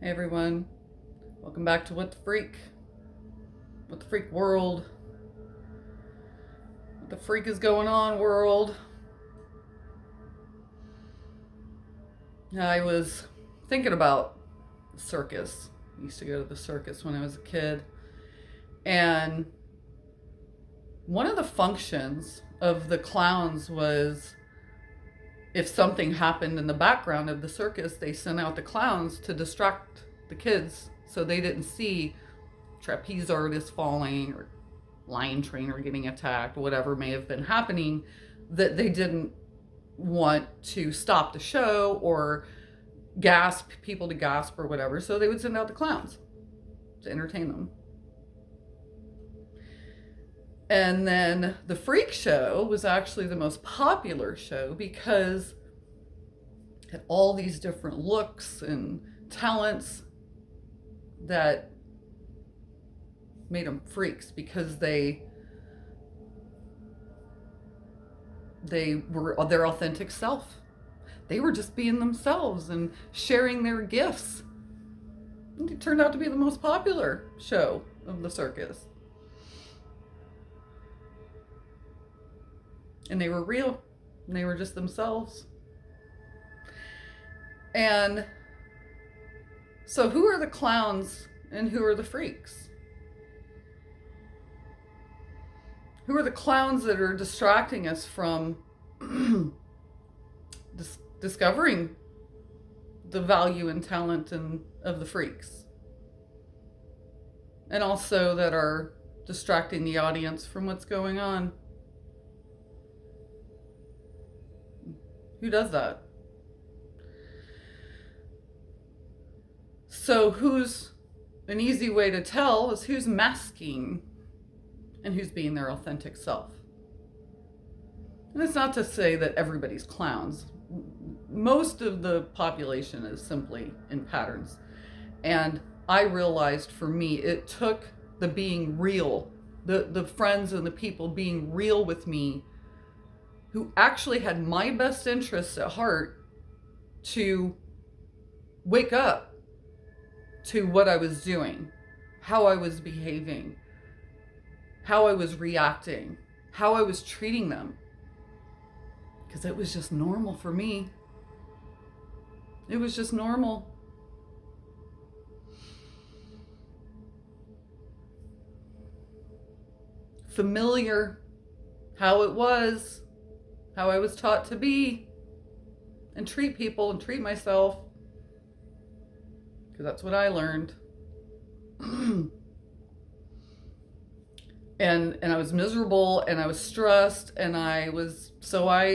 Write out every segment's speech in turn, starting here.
Hey everyone, welcome back to What the Freak world. What the freak is going on, world? I was thinking about the circus. I used to go to the circus when I was a kid, and one of the functions of the clowns was if something happened in the background of the circus, they sent out the clowns to distract the kids so they didn't see trapeze artists falling or lion trainer getting attacked, whatever may have been happening, that they didn't want to stop the show or people to gasp or whatever. So they would send out the clowns to entertain them. And then the freak show was actually the most popular show because it had all these different looks and talents that made them freaks because they were their authentic self. They were just being themselves and sharing their gifts. And it turned out to be the most popular show of the circus. And they were real. And they were just themselves. And so who are the clowns and who are the freaks? Who are the clowns that are distracting us from discovering the value and talent of the freaks? And also that are distracting the audience from what's going on. Who does that? So who's an easy way to tell is who's masking and who's being their authentic self. And it's not to say that everybody's clowns. Most of the population is simply in patterns. And I realized for me, it took the being real, the friends and the people being real with me who actually had my best interests at heart to wake up to what I was doing, how I was behaving, how I was reacting, how I was treating them. Because it was just normal for me. It was just normal. Familiar, how it was, how I was taught to be and treat people and treat myself. Because that's what I learned. And I was miserable and I was stressed and I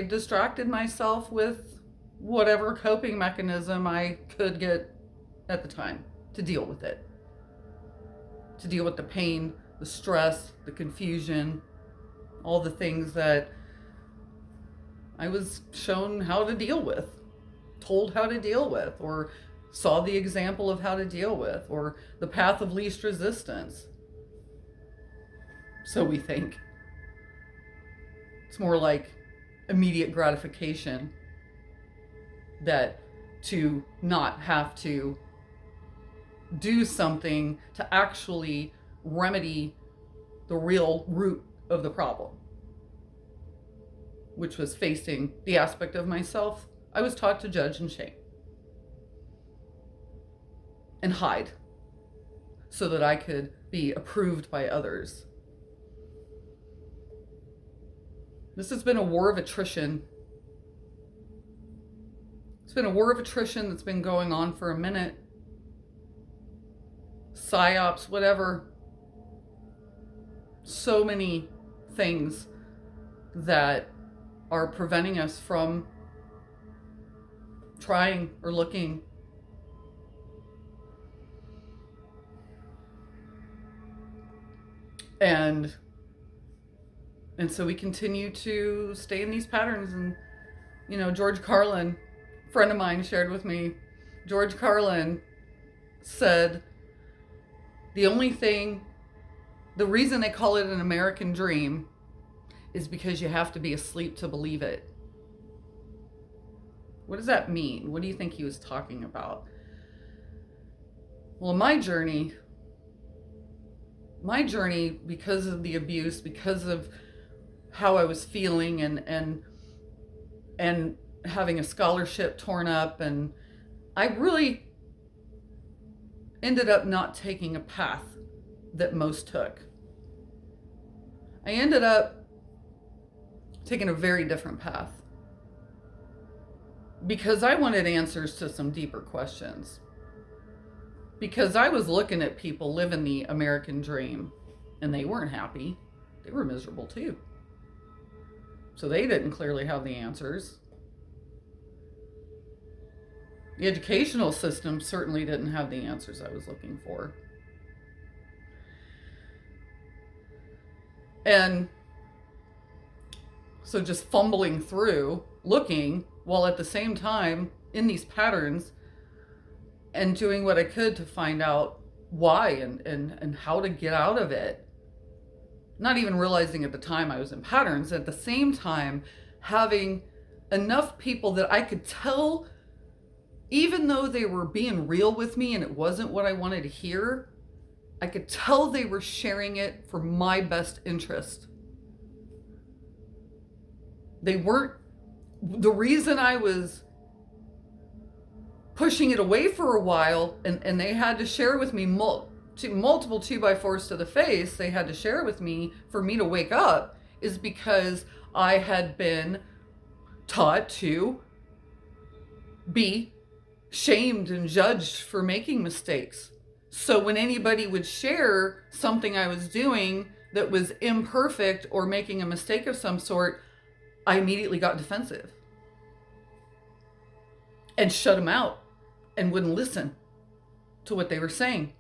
distracted myself with whatever coping mechanism I could get at the time to deal with it. To deal with the pain, the stress, the confusion, all the things that I was shown how to deal with, told how to deal with, or saw the example of how to deal with, or the path of least resistance. So we think. It's more like immediate gratification, that to not have to do something to actually remedy the real root of the problem, which was facing the aspect of myself I was taught to judge and shame and hide so that I could be approved by others. This has been a war of attrition. It's been a war of attrition that's been going on for a minute. Psyops, whatever. So many things that are preventing us from trying or looking. And so we continue to stay in these patterns. And, George Carlin, a friend of mine, shared with me, George Carlin said, the reason they call it an American dream is because you have to be asleep to believe it. What does that mean? What do you think he was talking about? Well, my journey, because of the abuse, because of how I was feeling, and having a scholarship torn up, and I really ended up not taking a path that most took. I ended up taking a very different path because I wanted answers to some deeper questions. Because I was looking at people living the American dream, and they weren't happy. They were miserable too. So they didn't clearly have the answers. The educational system certainly didn't have the answers I was looking for. And so just fumbling through, looking, while at the same time in these patterns, and doing what I could to find out why and how to get out of it. Not even realizing at the time I was in patterns, at the same time having enough people that I could tell, even though they were being real with me and it wasn't what I wanted to hear, I could tell they were sharing it for my best interest. They weren't, the reason I was pushing it away for a while, and they had to share with me multiple 2x4s to the face, they had to share with me for me to wake up, is because I had been taught to be shamed and judged for making mistakes. So when anybody would share something I was doing that was imperfect or making a mistake of some sort, I immediately got defensive and shut them out and wouldn't listen to what they were saying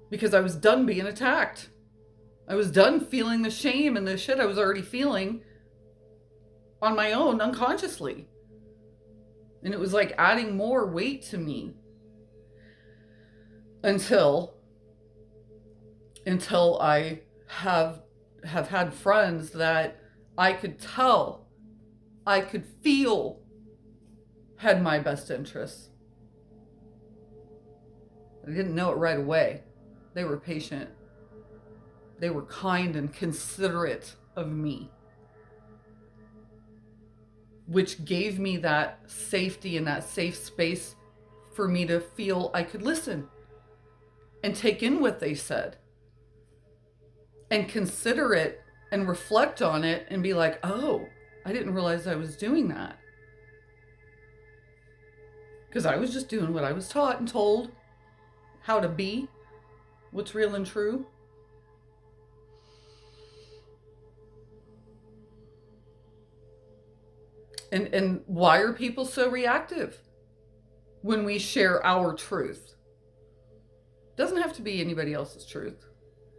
because I was done being attacked. I was done feeling the shame and the shit I was already feeling on my own unconsciously. And it was like adding more weight to me until I have had friends that I could tell, I could feel had my best interests. I didn't know it right away. They were patient. They were kind and considerate of me, which gave me that safety and that safe space for me to feel I could listen and take in what they said and consider it and reflect on it and be like, oh, I didn't realize I was doing that. Because I was just doing what I was taught and told how to be, what's real and true. And why are people so reactive when we share our truth? It doesn't have to be anybody else's truth.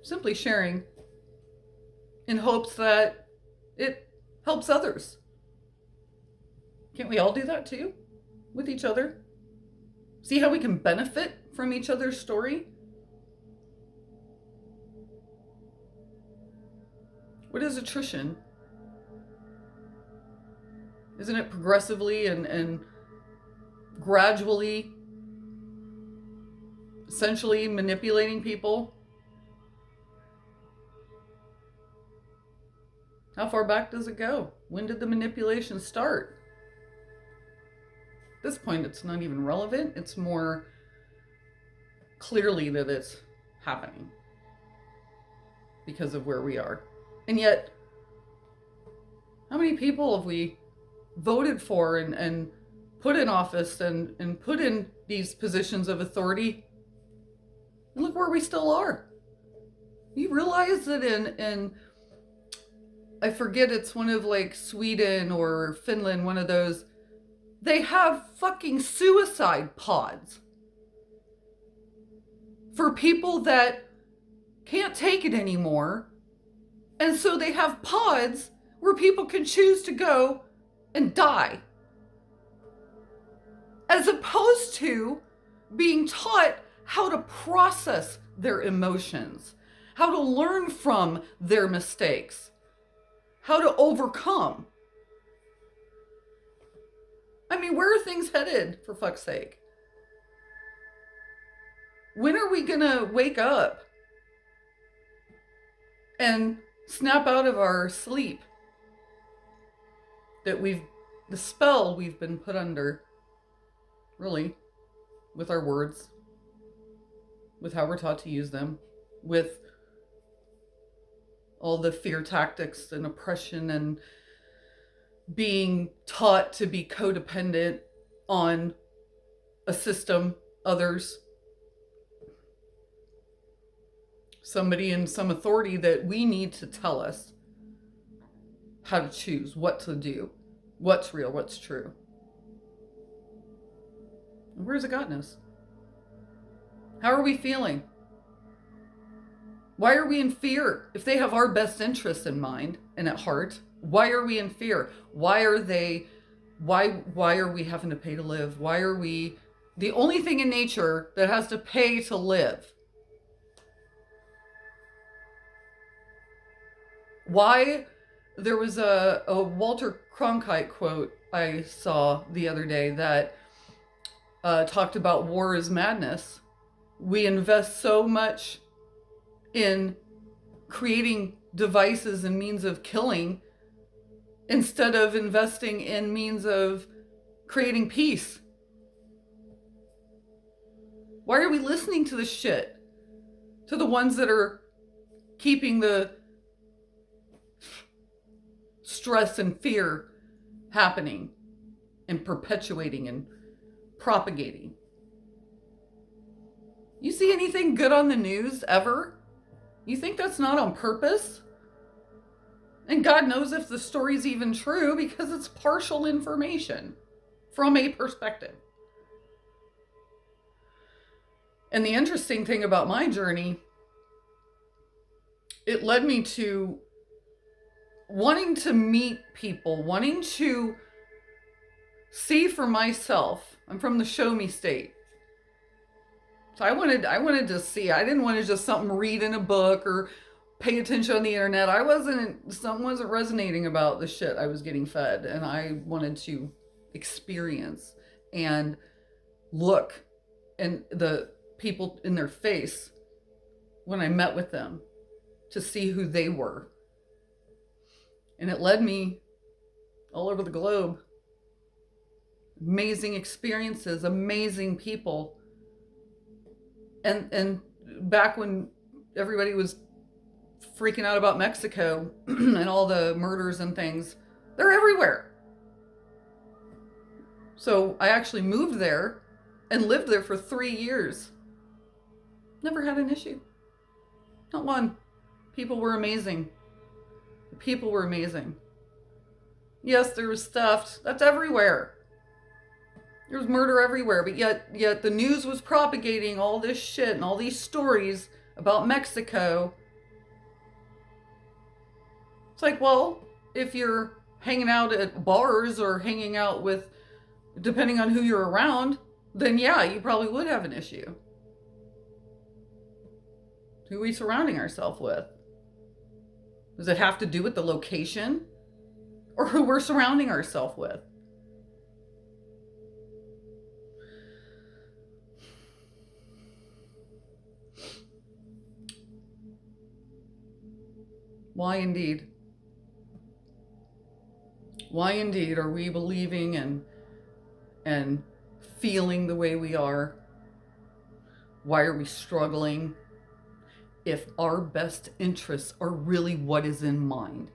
Simply sharing in hopes that it helps others. Can't we all do that too? With each other? See how we can benefit from each other's story? What is attrition? Isn't it progressively and gradually, essentially manipulating people? How far back does it go? When did the manipulation start? At this point, it's not even relevant. It's more clearly that it's happening because of where we are. And yet, how many people have we voted for and put in office and put in these positions of authority? And look where we still are. You realize that in I forget, it's one of like Sweden or Finland, one of those, they have fucking suicide pods for people that can't take it anymore. And so they have pods where people can choose to go and die, as opposed to being taught how to process their emotions, how to learn from their mistakes, how to overcome. I mean, where are things headed, for fuck's sake? we going to wake up and snap out of our sleep that the spell we've been put under, really, with our words, with how we're taught to use them, with all the fear tactics and oppression and being taught to be codependent on a system, others, somebody in some authority that we need to tell us how to choose, what to do, what's real, what's true. Where's it gotten us? How are we feeling? Why are we in fear? If they have our best interests in mind and at heart, why are we in fear? Why are we having to pay to live? Why are we the only thing in nature that has to pay to live? Why? There was a Walter Cronkite quote I saw the other day that talked about war is madness. We invest so much in creating devices and means of killing instead of investing in means of creating peace. Why are we listening to this shit? To the ones that are keeping the stress and fear happening and perpetuating and propagating. You see anything good on the news ever? You think that's not on purpose? And God knows if the story's even true because it's partial information from a perspective. And the interesting thing about my journey, it led me to wanting to meet people, wanting to see for myself. I'm from the show me state. So I wanted to see. I didn't want to just something read in a book or pay attention on the internet. Something wasn't resonating about the shit I was getting fed. And I wanted to experience and look and the people in their face when I met with them to see who they were. And it led me all over the globe. Amazing experiences, amazing people. And back when everybody was freaking out about Mexico and all the murders and things, they're everywhere. So I actually moved there and lived there for 3 years. Never had an issue. Not one. People were amazing. The people were amazing. Yes, there was stuff. That's everywhere. There was murder everywhere, but yet the news was propagating all this shit and all these stories about Mexico. It's like, well, if you're hanging out at bars or hanging out with, depending on who you're around, then yeah, you probably would have an issue. Who are we surrounding ourselves with? Does it have to do with the location or who we're surrounding ourselves with? Why indeed? Why indeed are we believing and feeling the way we are? Why are we struggling if our best interests are really what is in mind?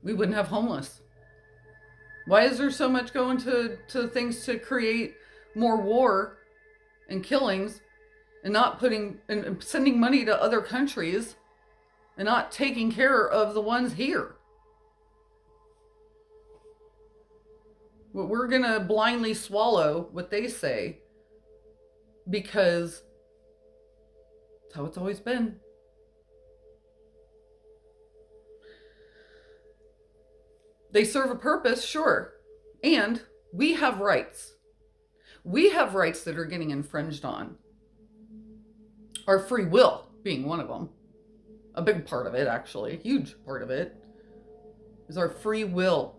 We wouldn't have homeless. Why is there so much going to things to create more war and killings and not putting and sending money to other countries and not taking care of the ones here? We're going to blindly swallow what they say because that's how it's always been. They serve a purpose, sure. And we have rights. We have rights that are getting infringed on. Our free will being one of them. A big part of it, actually. A huge part of it is our free will.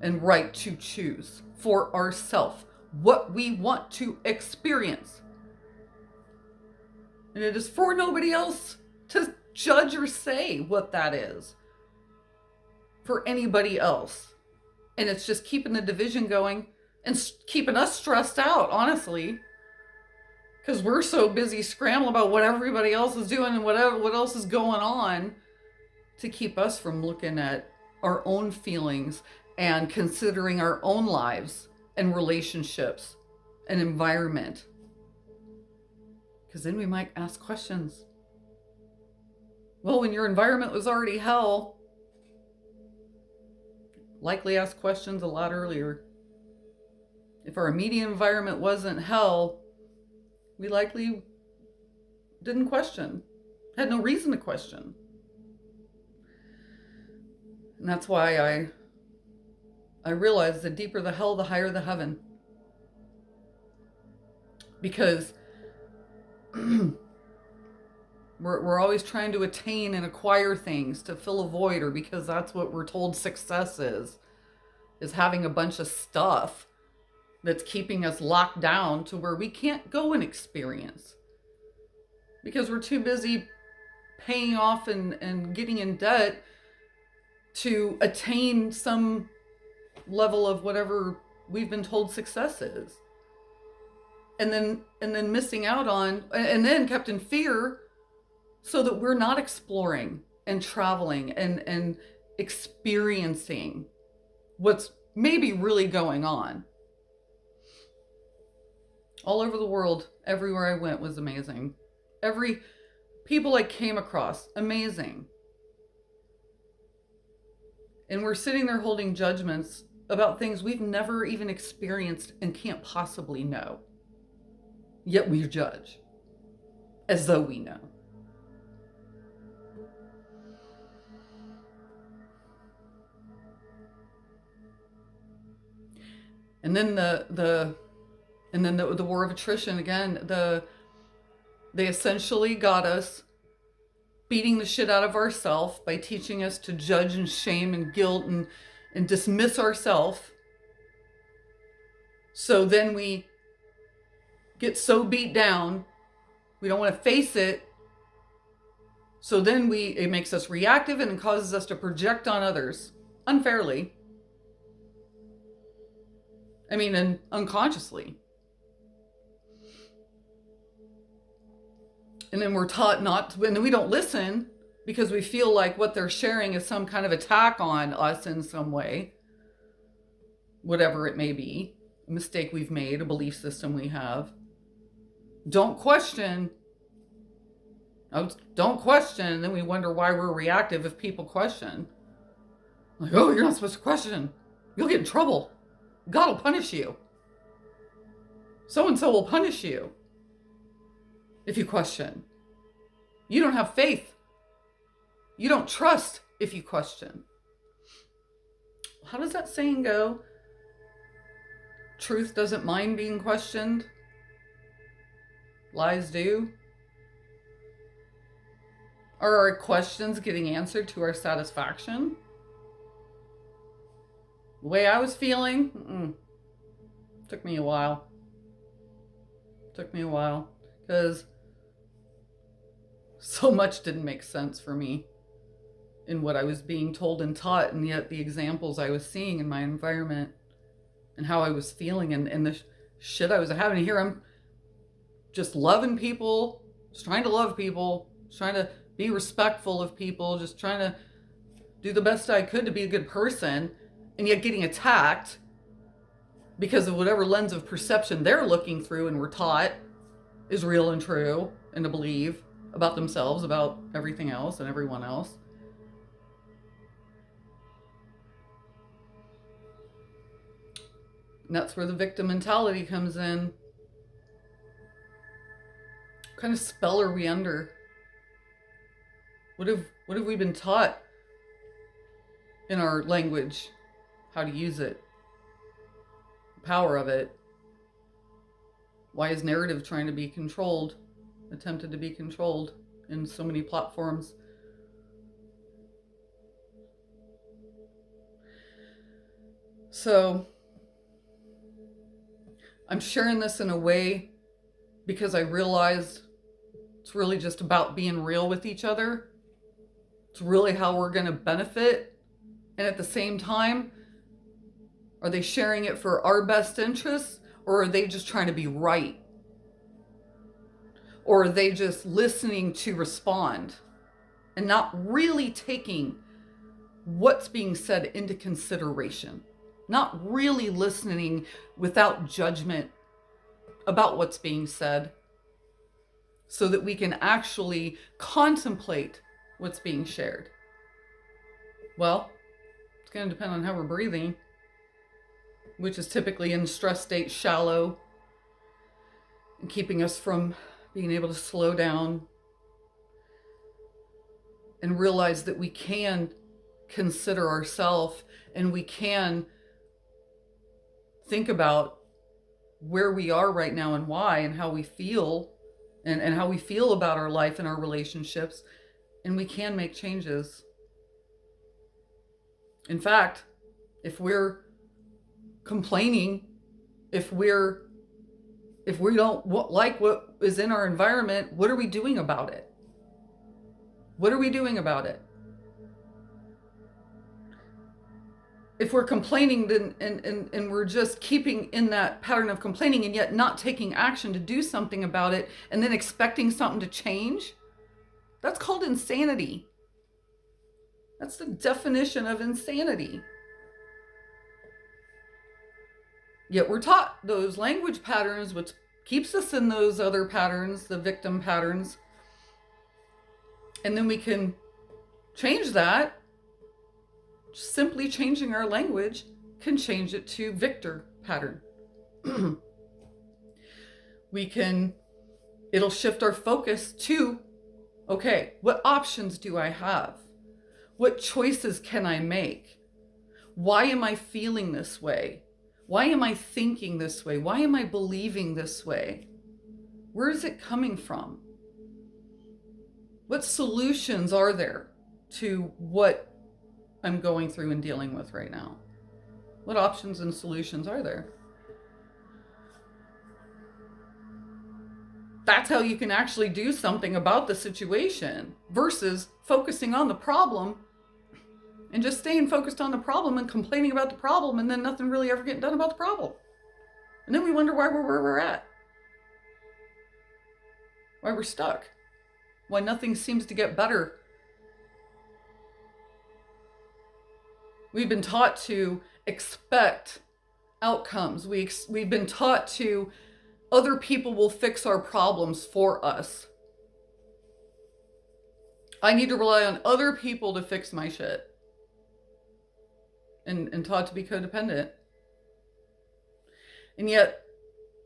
and right to choose for ourselves what we want to experience. And it is for nobody else to judge or say what that is for anybody else. And it's just keeping the division going and keeping us stressed out, honestly, because we're so busy scrambling about what everybody else is doing and what else is going on, to keep us from looking at our own feelings and considering our own lives and relationships and environment. Because then we might ask questions. Well, when your environment was already hell, likely ask questions a lot earlier. If our immediate environment wasn't hell, we likely didn't question, had no reason to question. And that's why I realized the deeper the hell, the higher the heaven. Because we're always trying to attain and acquire things to fill a void, or because that's what we're told success is having a bunch of stuff that's keeping us locked down to where we can't go and experience. Because we're too busy paying off and getting in debt to attain some level of whatever we've been told success is. And then missing out on, and then kept in fear, so that we're not exploring and traveling and experiencing what's maybe really going on. All over the world, everywhere I went was amazing. Every people I came across, amazing. And we're sitting there holding judgments about things we've never even experienced and can't possibly know. Yet we judge as though we know. And then the War of Attrition again. They essentially got us beating the shit out of ourselves by teaching us to judge and shame and guilt and dismiss ourselves. So then we get so beat down, we don't want to face it. So then it makes us reactive and it causes us to project on others unfairly. I mean, and unconsciously. And then we're taught not to, and then we don't listen because we feel like what they're sharing is some kind of attack on us in some way. Whatever it may be. A mistake we've made, a belief system we have. Don't question. Don't question. And then we wonder why we're reactive if people question. Like, oh, you're not supposed to question. You'll get in trouble. God will punish you. So-and-so will punish you if you question. You don't have faith. You don't trust if you question. How does that saying go? Truth doesn't mind being questioned. Lies do. Are our questions getting answered to our satisfaction? The way I was feeling, took me a while. Because so much didn't make sense for me in what I was being told and taught, and yet the examples I was seeing in my environment and how I was feeling and the shit I was having. And here I'm just loving people, just trying to love people, just trying to be respectful of people, just trying to do the best I could to be a good person, and yet getting attacked because of whatever lens of perception they're looking through and were taught is real and true and to believe about themselves, about everything else and everyone else. And that's where the victim mentality comes in. What kind of spell are we under? What have we been taught in our language? How to use it? The power of it. Why is narrative trying to be controlled? Attempted to be controlled in so many platforms? So I'm sharing this in a way because I realized it's really just about being real with each other. It's really how we're going to benefit. And at the same time, are they sharing it for our best interests, or are they just trying to be right? Or are they just listening to respond and not really taking what's being said into consideration? Not really listening without judgment about what's being said so that we can actually contemplate what's being shared. Well, it's going to depend on how we're breathing, which is typically in stress state, shallow, and keeping us from being able to slow down and realize that we can consider ourselves and we can think about where we are right now and why and how we feel and how we feel about our life and our relationships, and we can make changes. In fact, if we're complaining, if we don't like what is in our environment, what are we doing about it? What are we doing about it? If we're complaining then and we're just keeping in that pattern of complaining and yet not taking action to do something about it and then expecting something to change, that's called insanity. That's the definition of insanity. Yet we're taught those language patterns, which keeps us in those other patterns, the victim patterns. And then we can change that. Simply changing our language can change it to victor pattern. It'll shift our focus to, okay, what options do I have? What choices can I make? Why am I feeling this way? Why am I thinking this way? Why am I believing this way? Where is it coming from? What solutions are there to what I'm going through and dealing with right now? What options and solutions are there? That's how you can actually do something about the situation versus focusing on the problem and just staying focused on the problem and complaining about the problem and then nothing really ever getting done about the problem. And then we wonder why we're where we're at. Why we're stuck. Why nothing seems to get better. We've been taught to expect outcomes. We've been taught to other people will fix our problems for us. I need to rely on other people to fix my shit. And taught to be codependent. And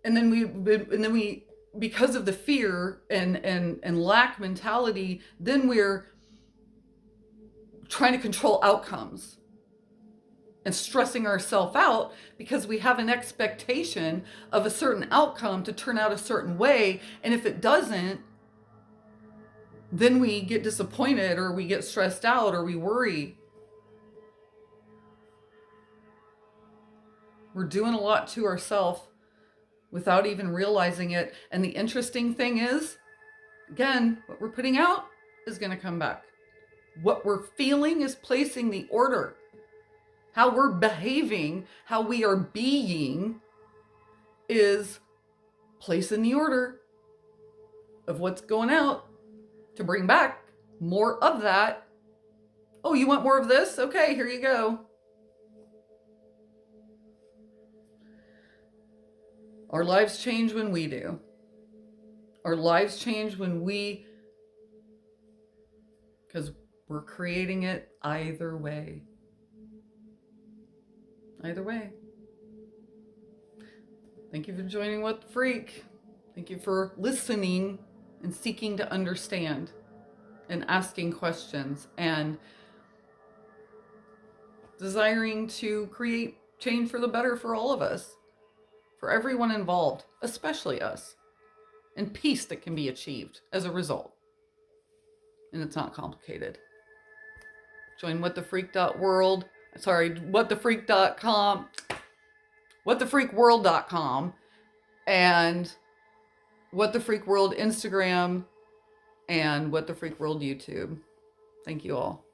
then we because of the fear and lack mentality, then we're trying to control outcomes and stressing ourselves out because we have an expectation of a certain outcome to turn out a certain way. And if it doesn't, then we get disappointed or we get stressed out or we worry. We're doing a lot to ourselves without even realizing it. And the interesting thing is, again, what we're putting out is going to come back. What we're feeling is placing the order. How we're behaving, how we are being is placing the order of what's going out to bring back more of that. Oh, you want more of this? Okay, here you go. Our lives change when we do. Our lives change when because we're creating it either way. Either way. Thank you for joining What the Freak. Thank you for listening and seeking to understand and asking questions and desiring to create change for the better for all of us, for everyone involved, especially us, and peace that can be achieved as a result. And it's not complicated. Join whatthefreak.world. whatthefreak.com, whatthefreakworld.com, and What the Freak World Instagram, and What the Freak World YouTube. Thank you all.